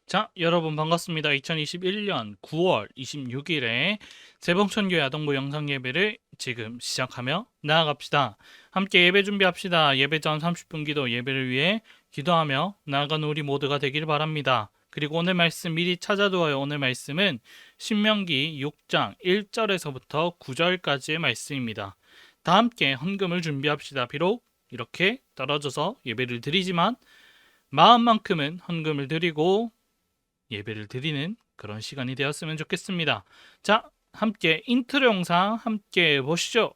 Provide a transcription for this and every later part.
자, 여러분 반갑습니다. 2021년 9월 26일에 재봉천교회 아동부 영상 예배를 지금 시작하며 나아갑시다. 함께 예배 준비합시다. 예배 전 30분 기도 예배를 위해 기도하며 나아가는 우리 모두가 되길 바랍니다. 그리고 오늘 말씀 미리 찾아두어요. 오늘 말씀은 신명기 6장 1절에서부터 9절까지의 말씀입니다. 다 함께 헌금을 준비합시다. 비록 이렇게 떨어져서 예배를 드리지만 마음만큼은 헌금을 드리고 예배를 드리는 그런 시간이 되었으면 좋겠습니다. 자, 함께 인트로 영상 함께 보시죠.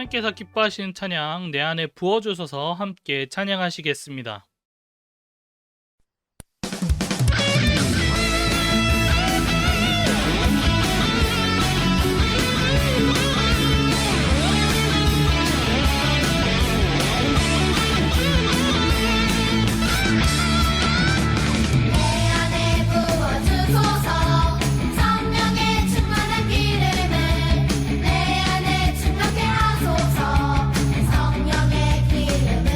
하나님께서 기뻐하시는 찬양 내 안에 부어주셔서 함께 찬양하시겠습니다. 성령의 기름으로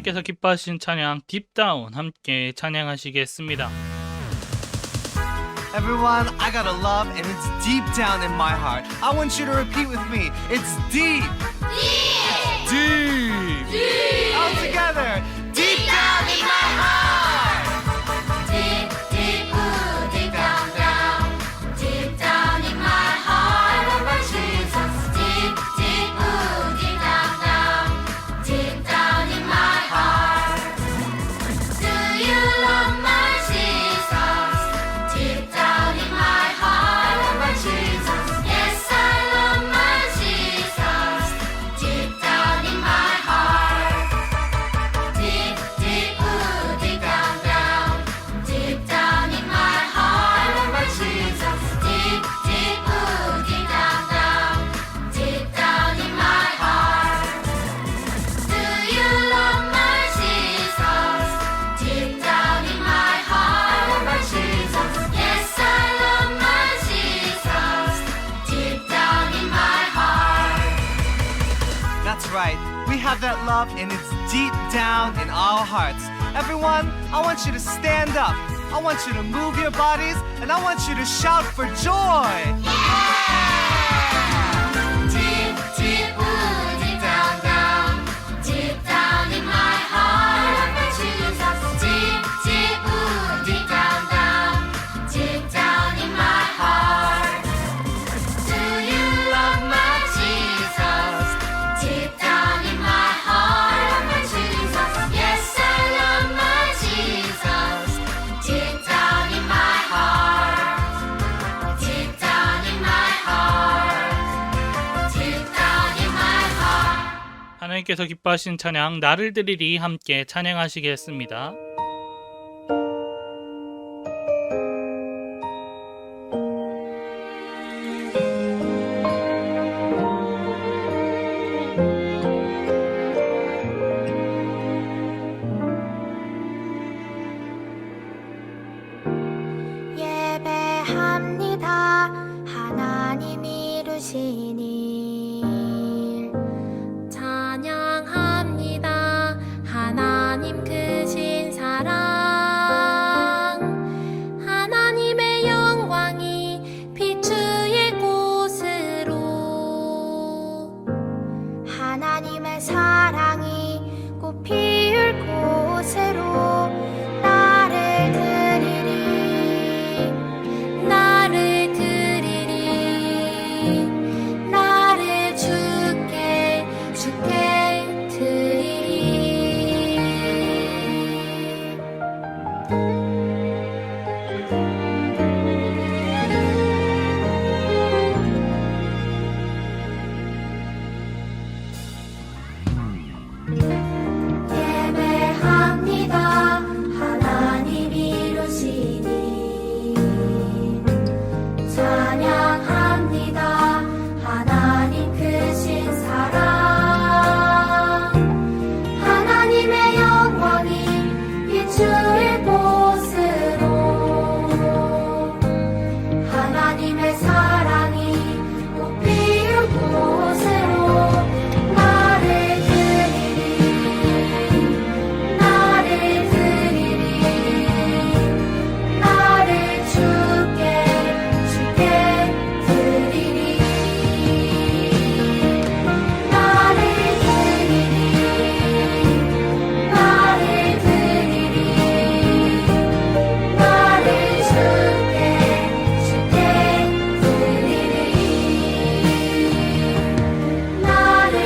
하나님께서 기뻐하신 찬양 딥다운 함께 찬양하시겠습니다. Everyone, I got a love and it's deep down in my heart. I want you to repeat with me. It's deep. Deep. Deep. All together. Deep down in my heart. Deep, deep, ooh, deep down, down, deep down in my heart, I love my Jesus. Deep, deep, ooh, deep down, down, deep down in my heart. Do you love my Jesus? Deep down in my heart, I love my Jesus. Yes, I love my Jesus. Deep down in my heart. Deep, deep, ooh, deep down, down, deep down in my heart, I love my Jesus. Deep, deep, ooh, deep down, down, deep down in my heart. Do you love my Jesus? Deep down in my heart, I love my Jesus. Yes, I love my Jesus. Deep down in my heart. That's right. We have that love and it's deep down in our hearts. Everyone, I want you to stand up. I want you to move your bodies and I want you to shout for joy. Deep, deep, ooh, deep down, down, deep down in my heart, I love my Jesus. Deep, deep, ooh, deep down, down, deep down in my heart. Do you love my Jesus? Deep down in my heart, I love my Jesus. Yes, I love my Jesus. Deep down in my heart. Deep down in my heart. Deep down in my heart. 하나님께서 기뻐하신 찬양 나를 드리리 함께 찬양하시겠습니다. 예배합니다. 하나님 이루신 일 찬양합니다. 하나님 크신 사랑 하나님의 영광이 비추일 곳으로 하나님의 사랑이 꽃 피울 곳으로 나를 드리리 나를 드리리 나를 주께 드리리 예배합니다. 하나님 이루신 일 찬양합니다. 하나님 크신 사랑 하나님의 영광이 비추일 곳으로 하나님의 사랑이 꽃 피울 곳으로 나를 드리리 나를 드리리 나를 주께 드리리 나를 드리리 나를 드리리 나를 주께 드리리 나를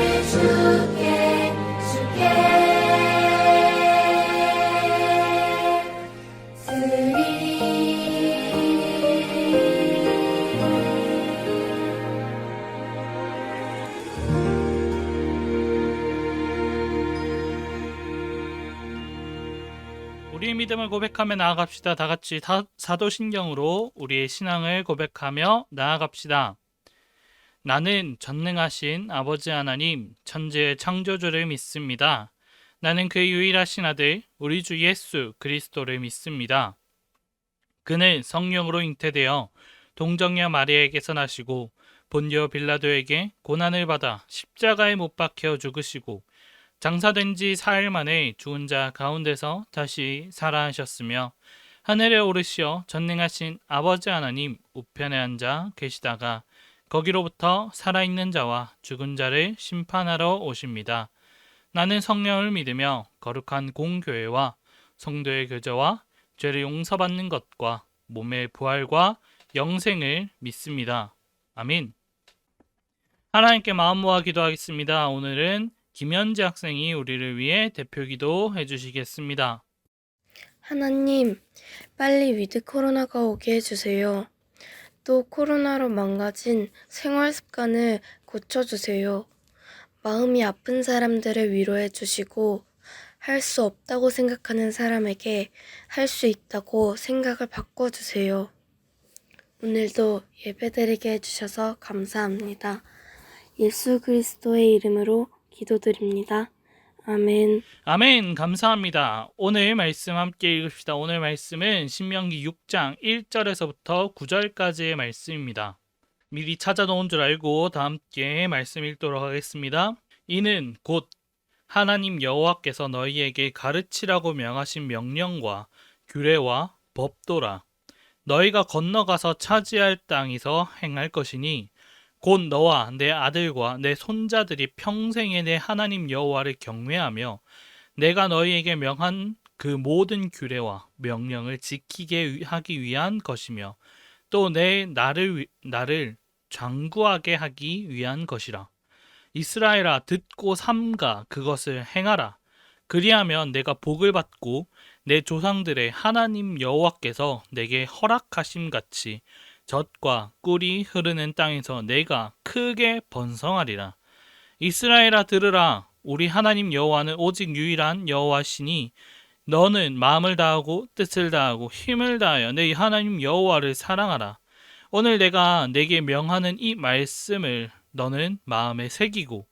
우리의 믿음을 고백하며 나아갑시다. 다 같이 사도신경으로 우리의 신앙을 고백하며 나아갑시다. 나는 전능하신 아버지 하나님, 천지의 창조주를 믿습니다. 나는 그의 유일하신 아들, 우리 주 예수 그리스도를 믿습니다. 그는 성령으로 잉태되어 동정녀 마리아에게서 나시고 본디오 빌라도에게 고난을 받아 십자가에 못 박혀 죽으시고 장사된 지 4일 만에 죽은 자 가운데서 다시 살아나셨으며 하늘에 오르시어 전능하신 아버지 하나님 우편에 앉아 계시다가 거기로부터 살아있는 자와 죽은 자를 심판하러 오십니다. 나는 성령을 믿으며 거룩한 공교회와 성도의 교제와 죄를 용서받는 것과 몸의 부활과 영생을 믿습니다. 아멘. 하나님께 마음 모아 기도하겠습니다. 오늘은 김현지 학생이 우리를 위해 대표 기도해 주시겠습니다. 하나님, 빨리 위드 코로나가 오게 해주세요. 또 코로나로 망가진 생활 습관을 고쳐주세요. 마음이 아픈 사람들을 위로해 주시고, 할 수 없다고 생각하는 사람에게 할 수 있다고 생각을 바꿔주세요. 오늘도 예배드리게 해주셔서 감사합니다. 예수 그리스도의 이름으로 기도드립니다. 아멘. 아멘. 감사합니다. 오늘 말씀 함께 읽읍시다. 오늘 말씀은 신명기 6장 1절에서부터 9절까지의 말씀입니다. 미리 찾아놓은 줄 알고 다 함께 말씀 읽도록 하겠습니다. 이는 곧 하나님 여호와께서 너희에게 가르치라고 명하신 명령과 규례와 법도라. 너희가 건너가서 차지할 땅에서 행할 것이니 곧 너와 내 아들과 내 손자들이 평생에 내 하나님 여호와를 경외하며 내가 너희에게 명한 그 모든 규례와 명령을 지키게 하기 위한 것이며 또 내 나를 장구하게 하기 위한 것이라. 이스라엘아 듣고 삼가 그것을 행하라. 그리하면 내가 복을 받고 내 조상들의 하나님 여호와께서 내게 허락하심 같이 젖과 꿀이 흐르는 땅에서 내가 크게 번성하리라. 이스라엘아 들으라. 우리 하나님 여호와는 오직 유일한 여호와시니 너는 마음을 다하고 뜻을 다하고 힘을 다하여 내 하나님 여호와를 사랑하라. 오늘 내가 내게 명하는 이 말씀을 너는 마음에 새기고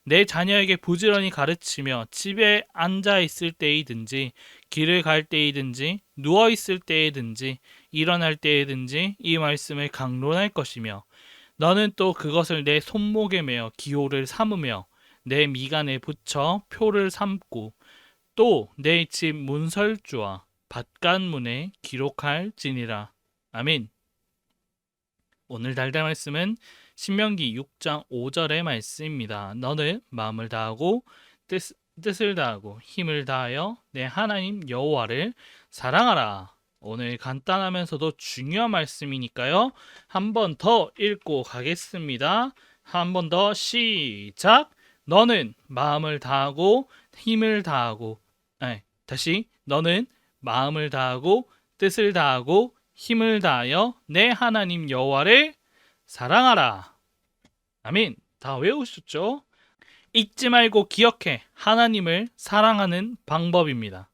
내 자녀에게 부지런히 가르치며 집에 앉아 있을 때이든지 길을 갈 때이든지 누워 있을 때이든지 일어날 때이든지 이 말씀을 강론할 것이며 너는 또 그것을 내 손목에 매어 기호를 삼으며 내 미간에 붙여 표를 삼고 또 내 집 문설주와 밭간문에 기록할지니라. 아멘. 오늘 달달 말씀은 신명기 6장 5절의 말씀입니다. 너는 마음을 다하고 뜻을 다하고 힘을 다하여 내 하나님 여호와를 사랑하라. 오늘 간단하면서도 중요한 말씀이니까요. 한 번 더 읽고 가겠습니다. 한 번 더 시작. 너는 마음을 다하고 힘을 다하고 다시 너는 마음을 다하고 뜻을 다하고 힘을 다하여 내 하나님 여호와를 사랑하라. 아멘. 다 외우셨죠? 잊지 말고 기억해. 하나님을 사랑하는 방법입니다.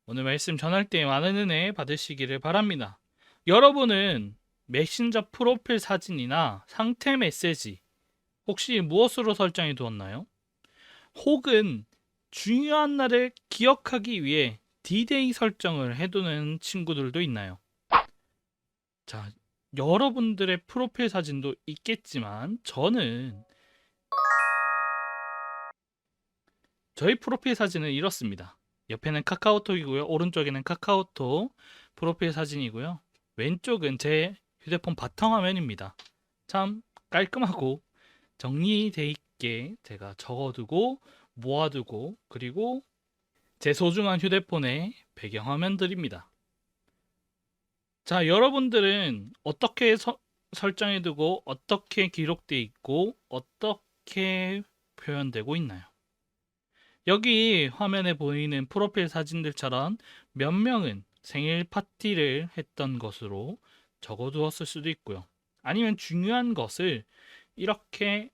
오늘 말씀 전할 때 많은 은혜 받으시기를 바랍니다. 여러분은 메신저 프로필 사진이나 상태 메시지 혹시 무엇으로 설정해 두었나요? 혹은 중요한 날을 기억하기 위해 D-Day 설정을 해두는 친구들도 있나요? 자, 여러분들의 프로필 사진도 있겠지만 저는 저희 프로필 사진은 이렇습니다. 옆에는 카카오톡이고요. 오른쪽에는 카카오톡 프로필 사진이고요. 왼쪽은 제 휴대폰 바탕화면입니다. 참 깔끔하고 정리되어 있게 제가 적어두고 모아두고 그리고 제 소중한 휴대폰의 배경화면들입니다. 자, 여러분들은 어떻게 설정해두고 어떻게 기록되어 있고 어떻게 표현되고 있나요? 여기 화면에 보이는 프로필 사진들처럼 몇 명은 생일 파티를 했던 것으로 적어두었을 수도 있고요. 아니면 중요한 것을 이렇게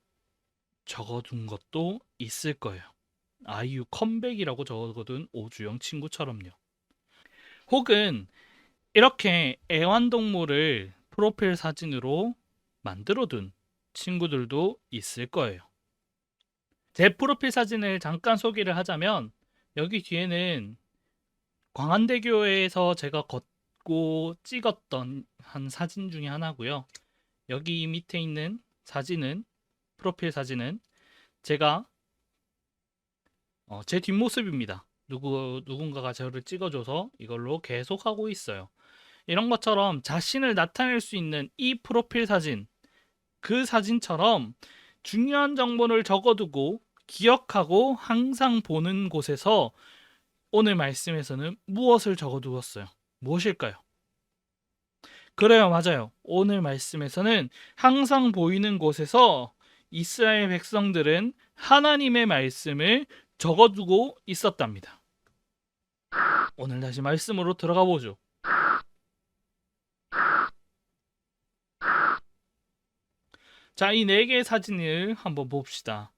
적어둔 것도 있을 거예요. 아이유 컴백이라고 적어둔 오주영 친구처럼요. 혹은 이렇게 애완동물을 프로필 사진으로 만들어둔 친구들도 있을 거예요. 제 프로필 사진을 잠깐 소개를 하자면 여기 뒤에는 광안대교에서 제가 걷고 찍었던 한 사진 중에 하나고요. 여기 밑에 있는 사진은 프로필 사진은 제가 제 뒷모습입니다. 누군가가 저를 찍어줘서 이걸로 계속 하고 있어요. 이런 것처럼 자신을 나타낼 수 있는 이 프로필 사진, 그 사진처럼 중요한 정보를 적어두고 기억하고 항상 보는 곳에서 오늘 말씀에서는 무엇을 적어두었어요? 무엇일까요? 그래요, 맞아요. 오늘 말씀에서는 항상 보이는 곳에서 이스라엘 백성들은 하나님의 말씀을 적어두고 있었답니다. 오늘 다시 말씀으로 들어가 보죠. 자, 이 네 개의 사진을 한번 봅시다.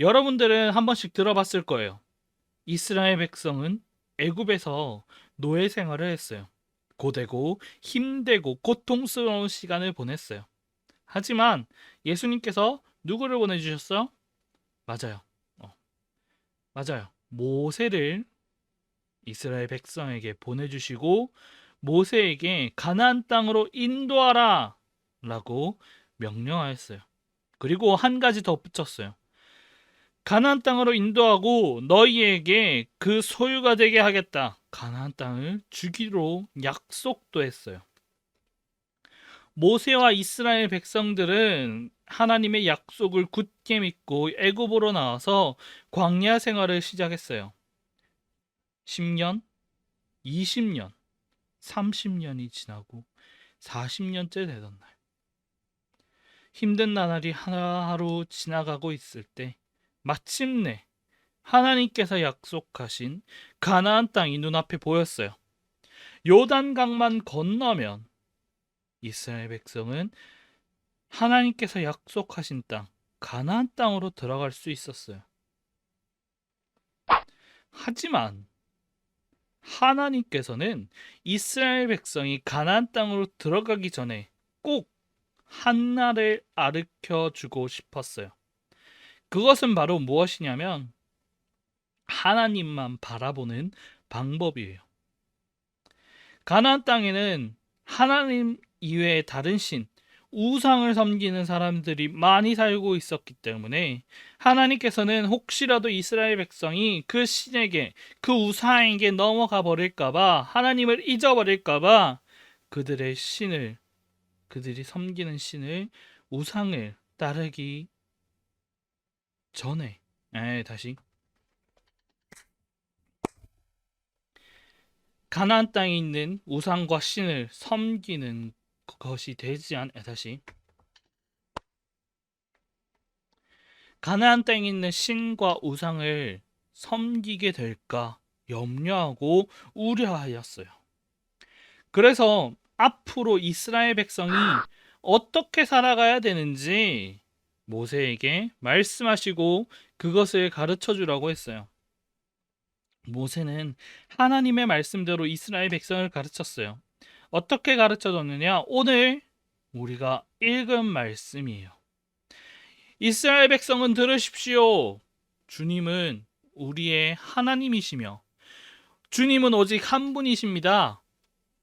여러분들은 한 번씩 들어봤을 거예요. 이스라엘 백성은 애굽에서 노예 생활을 했어요. 고되고 힘들고 고통스러운 시간을 보냈어요. 하지만 예수님께서 누구를 보내주셨어요? 맞아요. 맞아요. 모세를 이스라엘 백성에게 보내주시고 모세에게 가나안 땅으로 인도하라 라고 명령하였어요. 그리고 한 가지 더 붙였어요. 가나안 땅으로 인도하고 너희에게 그 소유가 되게 하겠다. 가나안 땅을 주기로 약속도 했어요. 모세와 이스라엘 백성들은 하나님의 약속을 굳게 믿고 애굽으로 나와서 광야 생활을 시작했어요. 10년, 20년, 30년이 지나고 40년째 되던 날. 힘든 나날이 하루하루 지나가고 있을 때 마침내 하나님께서 약속하신 가나안 땅이 눈앞에 보였어요. 요단강만 건너면 이스라엘 백성은 하나님께서 약속하신 땅, 가나안 땅으로 들어갈 수 있었어요. 하지만 하나님께서는 이스라엘 백성이 가나안 땅으로 들어가기 전에 꼭 한날을 가르쳐 주고 싶었어요. 그것은 바로 무엇이냐면 하나님만 바라보는 방법이에요. 가나안 땅에는 하나님 이외의 다른 신, 우상을 섬기는 사람들이 많이 살고 있었기 때문에 하나님께서는 혹시라도 이스라엘 백성이 그 신에게, 그 우상에게 넘어가 버릴까봐, 하나님을 잊어버릴까봐 그들의 신을, 그들이 섬기는 신을, 우상을 따르기 전에 다시 가나안 땅에 있는 우상과 신을 섬기는 것이 되지 않 다시 가나안 땅에 있는 신과 우상을 섬기게 될까 염려하고 우려하였어요. 그래서 앞으로 이스라엘 백성이 어떻게 살아가야 되는지 모세에게 말씀하시고 그것을 가르쳐 주라고 했어요. 모세는 하나님의 말씀대로 이스라엘 백성을 가르쳤어요. 어떻게 가르쳐 줬느냐? 오늘 우리가 읽은 말씀이에요. 이스라엘 백성은 들으십시오. 주님은 우리의 하나님이시며 주님은 오직 한 분이십니다.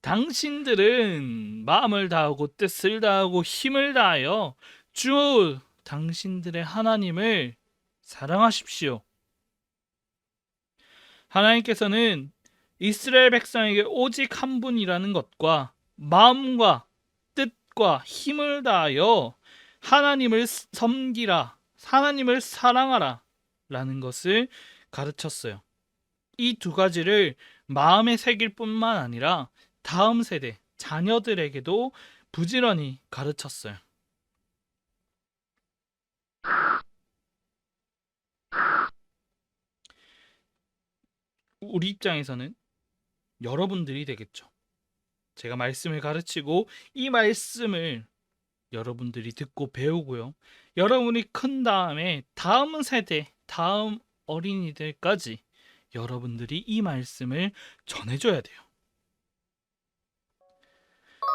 당신들은 마음을 다하고 뜻을 다하고 힘을 다하여 주 당신들의 하나님을 사랑하십시오. 하나님께서는 이스라엘 백성에게 오직 한 분이라는 것과 마음과 뜻과 힘을 다하여 하나님을 섬기라, 하나님을 사랑하라 라는 것을 가르쳤어요. 이 두 가지를 마음에 새길 뿐만 아니라 다음 세대, 자녀들에게도 부지런히 가르쳤어요. 우리 입장에서는 여러분들이 되겠죠. 제가 말씀을 가르치고 이 말씀을 여러분들이 듣고 배우고요. 여러분이 큰 다음에 다음 세대, 다음 어린이들까지 여러분들이 이 말씀을 전해줘야 돼요.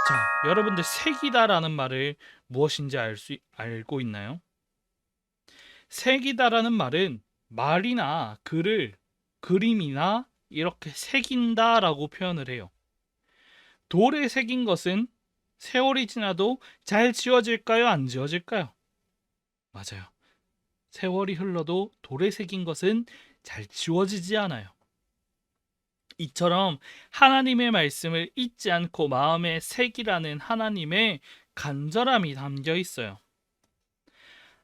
자, 여러분들 새기다라는 말을 무엇인지 알고 있나요? 새기다라는 말은 말이나 글을 그림이나 이렇게 새긴다라고 표현을 해요. 돌에 새긴 것은 세월이 지나도 잘 지워질까요? 안 지워질까요? 맞아요. 세월이 흘러도 돌에 새긴 것은 잘 지워지지 않아요. 이처럼 하나님의 말씀을 잊지 않고 마음에 새기라는 하나님의 간절함이 담겨 있어요.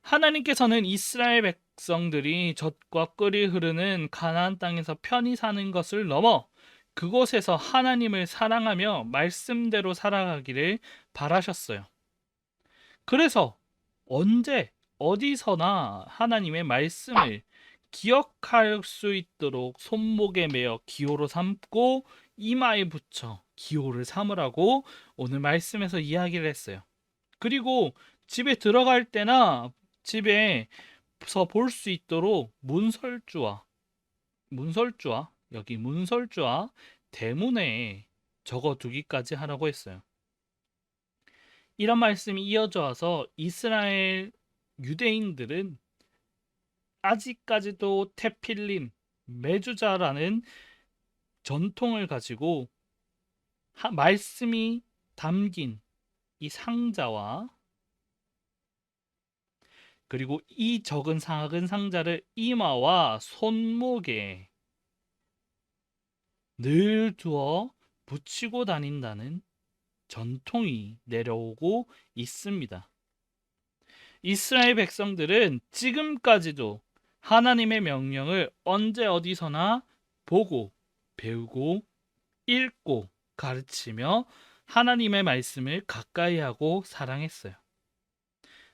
하나님께서는 이스라엘 백성들이 젖과 꿀이 흐르는 가나안 땅에서 편히 사는 것을 넘어 그곳에서 하나님을 사랑하며 말씀대로 살아가기를 바라셨어요. 그래서 언제 어디서나 하나님의 말씀을 기억할 수 있도록 손목에 매어 기호로 삼고 이마에 붙여 기호를 삼으라고 오늘 말씀에서 이야기를 했어요. 그리고 집에 들어갈 때나 집에서 볼 수 있도록 문설주와 여기 문설주와 대문에 적어두기까지 하라고 했어요. 이런 말씀이 이어져 와서 이스라엘 유대인들은 아직까지도 테필림, 메주자라는 전통을 가지고 말씀이 담긴 이 상자와 그리고 이 작은 상자를 이마와 손목에 늘 두어 붙이고 다닌다는 전통이 내려오고 있습니다. 이스라엘 백성들은 지금까지도 하나님의 명령을 언제 어디서나 보고 배우고 읽고 가르치며 하나님의 말씀을 가까이 하고 사랑했어요.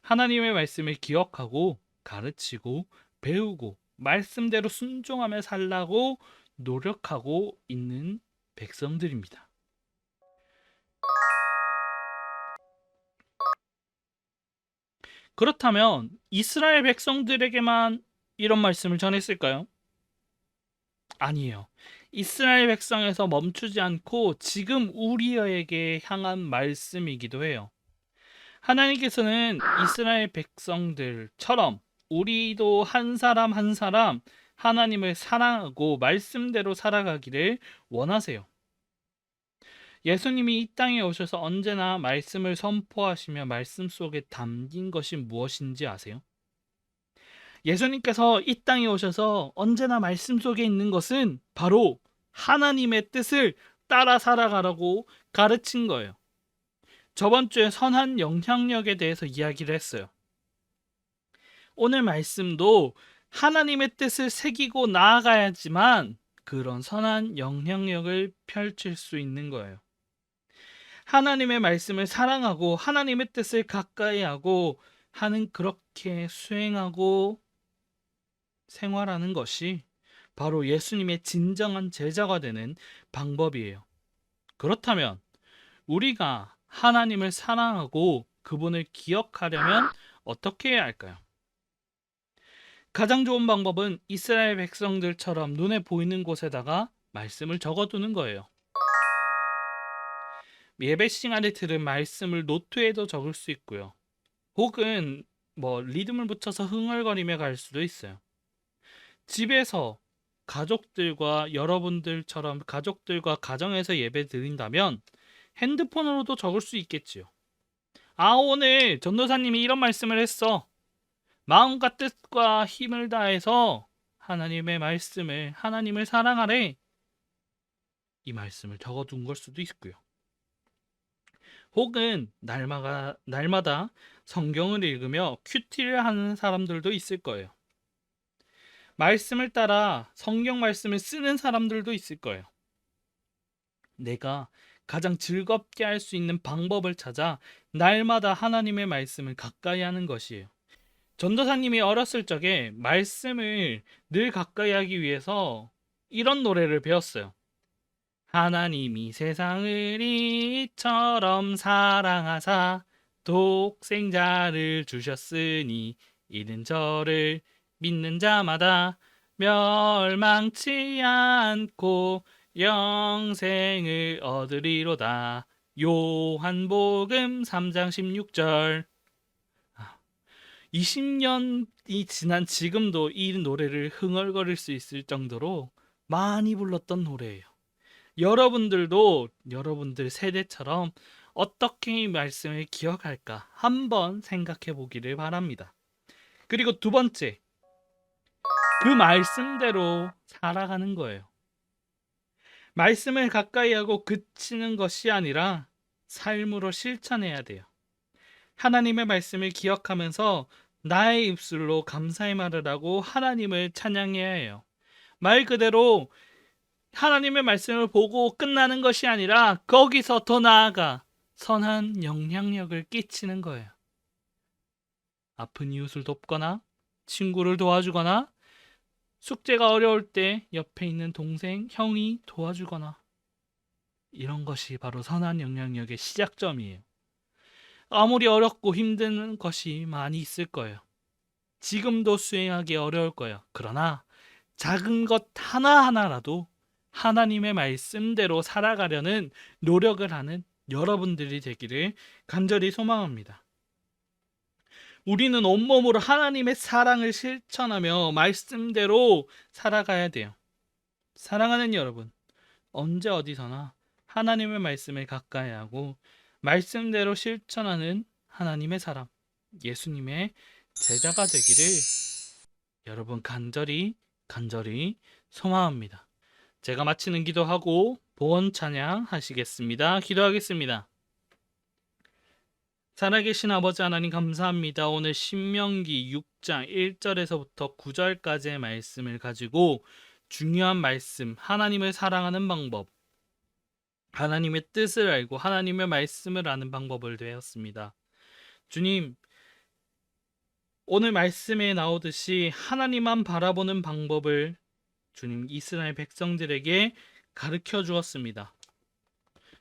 하나님의 말씀을 기억하고 가르치고 배우고 말씀대로 순종하며 살라고 노력하고 있는 백성들입니다. 그렇다면 이스라엘 백성들에게만 이런 말씀을 전했을까요? 아니에요. 이스라엘 백성에서 멈추지 않고 지금 우리에게 향한 말씀이기도 해요. 하나님께서는 이스라엘 백성들처럼 우리도 한 사람 한 사람 하나님을 사랑하고 말씀대로 살아가기를 원하세요. 예수님이 이 땅에 오셔서 언제나 말씀을 선포하시며 말씀 속에 담긴 것이 무엇인지 아세요? 예수님께서 이 땅에 오셔서 언제나 말씀 속에 있는 것은 바로 하나님의 뜻을 따라 살아가라고 가르친 거예요. 저번 주에 선한 영향력에 대해서 이야기를 했어요. 오늘 말씀도 하나님의 뜻을 새기고 나아가야지만 그런 선한 영향력을 펼칠 수 있는 거예요. 하나님의 말씀을 사랑하고 하나님의 뜻을 가까이 하고 하는 그렇게 수행하고 생활하는 것이 바로 예수님의 진정한 제자가 되는 방법이에요. 그렇다면 우리가 하나님을 사랑하고 그분을 기억하려면 어떻게 해야 할까요? 가장 좋은 방법은 이스라엘 백성들처럼 눈에 보이는 곳에다가 말씀을 적어두는 거예요. 예배 시간에 들은 말씀을 노트에도 적을 수 있고요. 혹은 리듬을 붙여서 흥얼거리며 갈 수도 있어요. 집에서 가족들과 여러분들처럼 가족들과 가정에서 예배 드린다면 핸드폰으로도 적을 수 있겠지요. 오늘 전도사님이 이런 말씀을 했어. 마음과 뜻과 힘을 다해서 하나님의 말씀을, 하나님을 사랑하래. 이 말씀을 적어둔 걸 수도 있고요. 혹은 날마다 성경을 읽으며 큐티를 하는 사람들도 있을 거예요. 말씀을 따라 성경 말씀을 쓰는 사람들도 있을 거예요. 내가 가장 즐겁게 할 수 있는 방법을 찾아 날마다 하나님의 말씀을 가까이 하는 것이에요. 전도사님이 어렸을 적에 말씀을 늘 가까이 하기 위해서 이런 노래를 배웠어요. 하나님이 세상을 이처럼 사랑하사 독생자를 주셨으니 이는 저를 믿는 자마다 멸망치 않고 영생을 얻으리로다. 요한복음 3장 16절. 20년이 지난 지금도 이 노래를 흥얼거릴 수 있을 정도로 많이 불렀던 노래예요. 여러분들도 여러분들 세대처럼 어떻게 이 말씀을 기억할까 한번 생각해 보기를 바랍니다. 그리고 두 번째, 그 말씀대로 살아가는 거예요. 말씀을 가까이 하고 그치는 것이 아니라 삶으로 실천해야 돼요. 하나님의 말씀을 기억하면서 나의 입술로 감사의 말을 하고 하나님을 찬양해야 해요. 말 그대로 하나님의 말씀을 보고 끝나는 것이 아니라 거기서 더 나아가 선한 영향력을 끼치는 거예요. 아픈 이웃을 돕거나 친구를 도와주거나 숙제가 어려울 때 옆에 있는 동생, 형이 도와주거나 이런 것이 바로 선한 영향력의 시작점이에요. 아무리 어렵고 힘든 것이 많이 있을 거예요. 지금도 수행하기 어려울 거예요. 그러나 작은 것 하나하나라도 하나님의 말씀대로 살아가려는 노력을 하는 여러분들이 되기를 간절히 소망합니다. 우리는 온몸으로 하나님의 사랑을 실천하며 말씀대로 살아가야 돼요. 사랑하는 여러분, 언제 어디서나 하나님의 말씀을 가까이 하고 말씀대로 실천하는 하나님의 사람, 예수님의 제자가 되기를 여러분 간절히 소망합니다. 제가 마치는 기도하고 보원 찬양 하시겠습니다. 기도하겠습니다. 살아계신 아버지 하나님 감사합니다. 오늘 신명기 6장 1절에서부터 9절까지의 말씀을 가지고 중요한 말씀, 하나님을 사랑하는 방법, 하나님의 뜻을 알고 하나님의 말씀을 아는 방법을 배웠습니다. 주님, 오늘 말씀에 나오듯이 하나님만 바라보는 방법을 주님 이스라엘 백성들에게 가르쳐 주었습니다.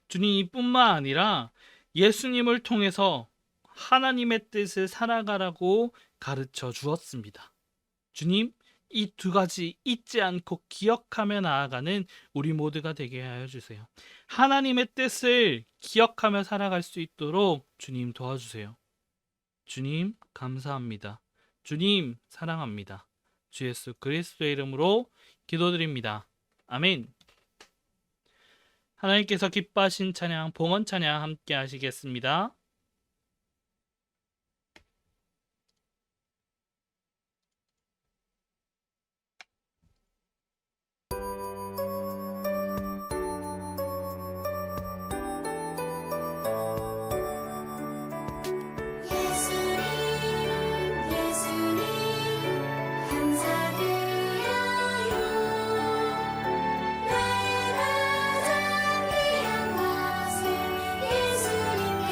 주님, 이뿐만 아니라 예수님을 통해서 하나님의 뜻을 살아가라고 가르쳐 주었습니다. 주님, 이 두 가지 잊지 않고 기억하며 나아가는 우리 모두가 되게 하여 주세요. 하나님의 뜻을 기억하며 살아갈 수 있도록 주님 도와주세요. 주님 감사합니다. 주님 사랑합니다. 주 예수 그리스도의 이름으로 기도드립니다. 아멘. 하나님께서 기뻐하신 찬양, 봉헌 찬양 함께 하시겠습니다. 예수님 감사드려요. 내 가장 귀한 것을 예수님께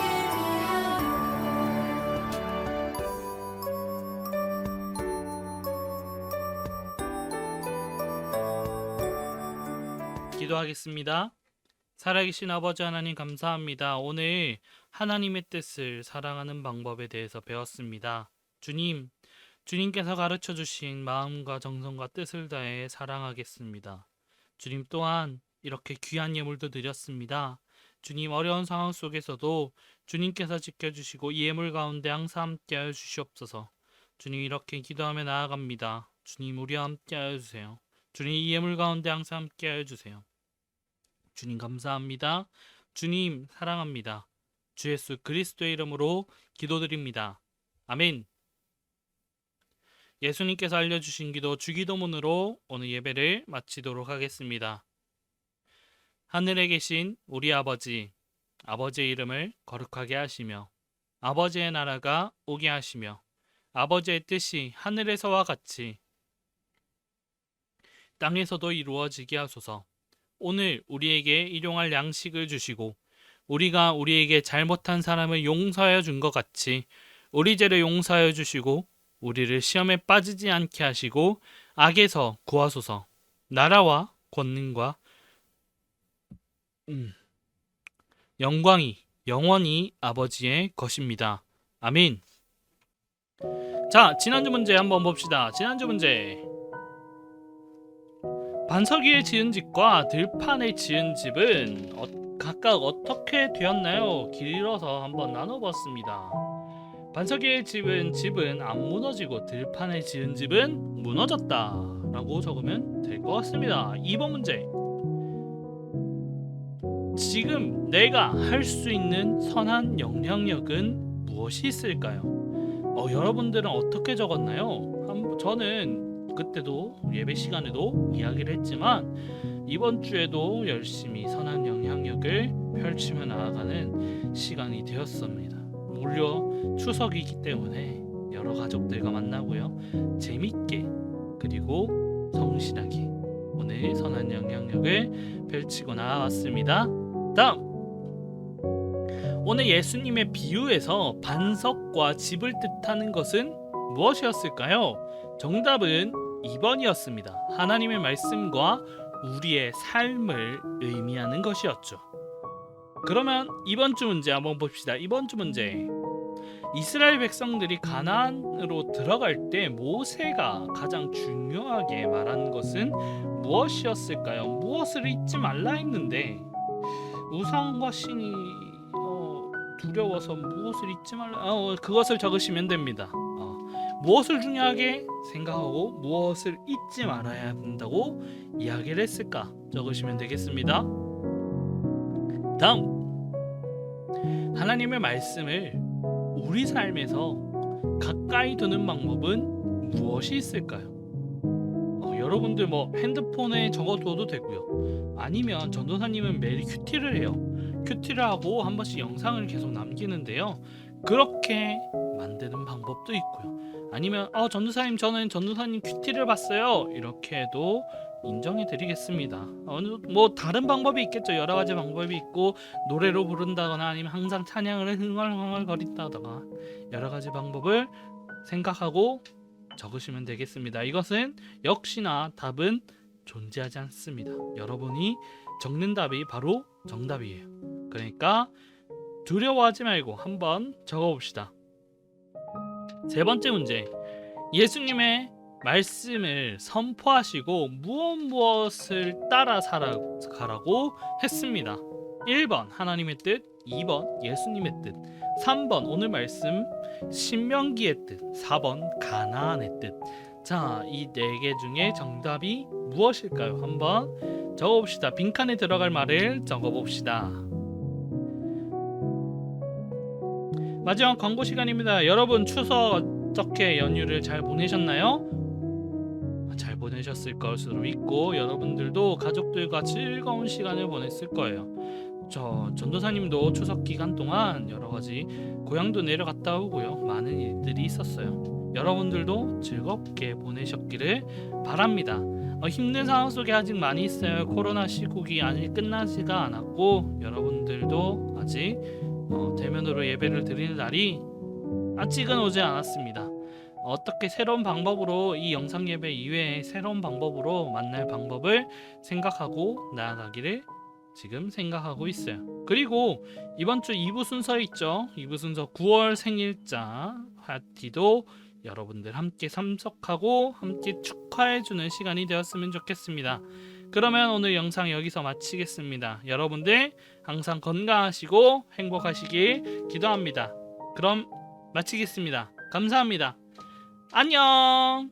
기도하겠습니다. 살아계신 아버지 하나님 감사합니다. 오늘 하나님의 뜻을 사랑하는 방법에 대해서 배웠습니다. 주님, 주님께서 가르쳐 주신 마음과 정성과 뜻을 다해 사랑하겠습니다. 주님 또한 이렇게 귀한 예물도 드렸습니다. 주님, 어려운 상황 속에서도 주님께서 지켜주시고 이 예물 가운데 항상 함께하여 주시옵소서. 주님, 이렇게 기도하며 나아갑니다. 주님, 우리와 함께하여 주세요. 주님, 이 예물 가운데 항상 함께하여 주세요. 주님 감사합니다. 주님 사랑합니다. 주 예수 그리스도의 이름으로 기도드립니다. 아멘. 예수님께서 알려주신 기도 주기도문으로 오늘 예배를 마치도록 하겠습니다. 하늘에 계신 우리 아버지, 아버지의 이름을 거룩하게 하시며 아버지의 나라가 오게 하시며 아버지의 뜻이 하늘에서와 같이 땅에서도 이루어지게 하소서. 오늘 우리에게 일용할 양식을 주시고 우리가 우리에게 잘못한 사람을 용서하여 준 것 같이 우리 죄를 용서하여 주시고 우리를 시험에 빠지지 않게 하시고 악에서 구하소서. 나라와 권능과 영광이 영원히 아버지의 것입니다. 아멘. 자, 지난주 문제 한번 봅시다. 지난주 문제. 반석 위에 지은 집과 들판에 지은 집은 각각 어떻게 되었나요? 길어서 한번 나눠봤습니다. 반석 위에 지은 집은 안 무너지고 들판에 지은 집은 무너졌다 라고 적으면 될 것 같습니다. 2번 문제. 지금 내가 할 수 있는 선한 영향력은 무엇이 있을까요? 여러분들은 어떻게 적었나요? 저는 그때도 예배 시간에도 이야기를 했지만 이번 주에도 열심히 선한 영향력을 펼치며 나아가는 시간이 되었습니다. 무려 추석이기 때문에 여러 가족들과 만나고요. 재밌게 그리고 성실하게 오늘 선한 영향력을 펼치고 나왔습니다. 다음 오늘 예수님의 비유에서 반석과 집을 뜻하는 것은 무엇이었을까요? 정답은 2번이었습니다. 하나님의 말씀과 우리의 삶을 의미하는 것이었죠. 그러면 이번 주 문제 한번 봅시다. 이번 주 문제. 이스라엘 백성들이 가나안으로 들어갈 때 모세가 가장 중요하게 말한 것은 무엇이었을까요? 무엇을 잊지 말라 했는데 우상과 신이 두려워서 무엇을 잊지 말라 그것을 적으시면 됩니다. 무엇을 중요하게 생각하고 무엇을 잊지 말아야 된다고 이야기를 했을까 적으시면 되겠습니다. 다음 하나님의 말씀을 우리 삶에서 가까이 두는 방법은 무엇이 있을까요? 여러분들 핸드폰에 적어둬도 되고요. 아니면 전도사님은 매일 큐티를 해요. 큐티를 하고 한 번씩 영상을 계속 남기는데요. 그렇게 만드는 방법도 있고요. 아니면 전도사님 저는 전도사님 큐티를 봤어요. 이렇게 해도 인정해 드리겠습니다. 다른 방법이 있겠죠. 여러 가지 방법이 있고 노래로 부른다거나 아니면 항상 찬양을 흥얼흥얼거린다거나 여러 가지 방법을 생각하고 적으시면 되겠습니다. 이것은 역시나 답은 존재하지 않습니다. 여러분이 적는 답이 바로 정답이에요. 그러니까 두려워하지 말고 한번 적어봅시다. 세 번째 문제. 예수님의 말씀을 선포하시고 무엇을 따라 살아가라고 했습니다. 1번 하나님의 뜻, 2번 예수님의 뜻, 3번 오늘 말씀 신명기의 뜻, 4번 가나안의 뜻. 자, 이 네 개 중에 정답이 무엇일까요? 한번 적어봅시다. 빈칸에 들어갈 말을 적어봅시다. 마지막 광고 시간입니다. 여러분 추석 어떻게 연휴를 잘 보내셨나요? 잘 보내셨을 것으로 믿고 여러분들도 가족들과 즐거운 시간을 보냈을 거예요. 저 전도사님도 추석 기간 동안 여러 가지 고향도 내려갔다 오고요. 많은 일들이 있었어요. 여러분들도 즐겁게 보내셨기를 바랍니다. 힘든 상황 속에 아직 많이 있어요. 코로나 시국이 아직 끝나지가 않았고 여러분들도 아직 대면으로 예배를 드리는 날이 아직은 오지 않았습니다. 어떻게 새로운 방법으로 이 영상 예배 이외에 새로운 방법으로 만날 방법을 생각하고 나아가기를 지금 생각하고 있어요. 그리고 이번 주 2부 순서 있죠. 2부 순서 9월 생일자 파티도 여러분들 함께 참석하고 함께 축하해주는 시간이 되었으면 좋겠습니다. 그러면 오늘 영상 여기서 마치겠습니다. 여러분들 항상 건강하시고 행복하시길 기도합니다. 그럼 마치겠습니다. 감사합니다. 안녕.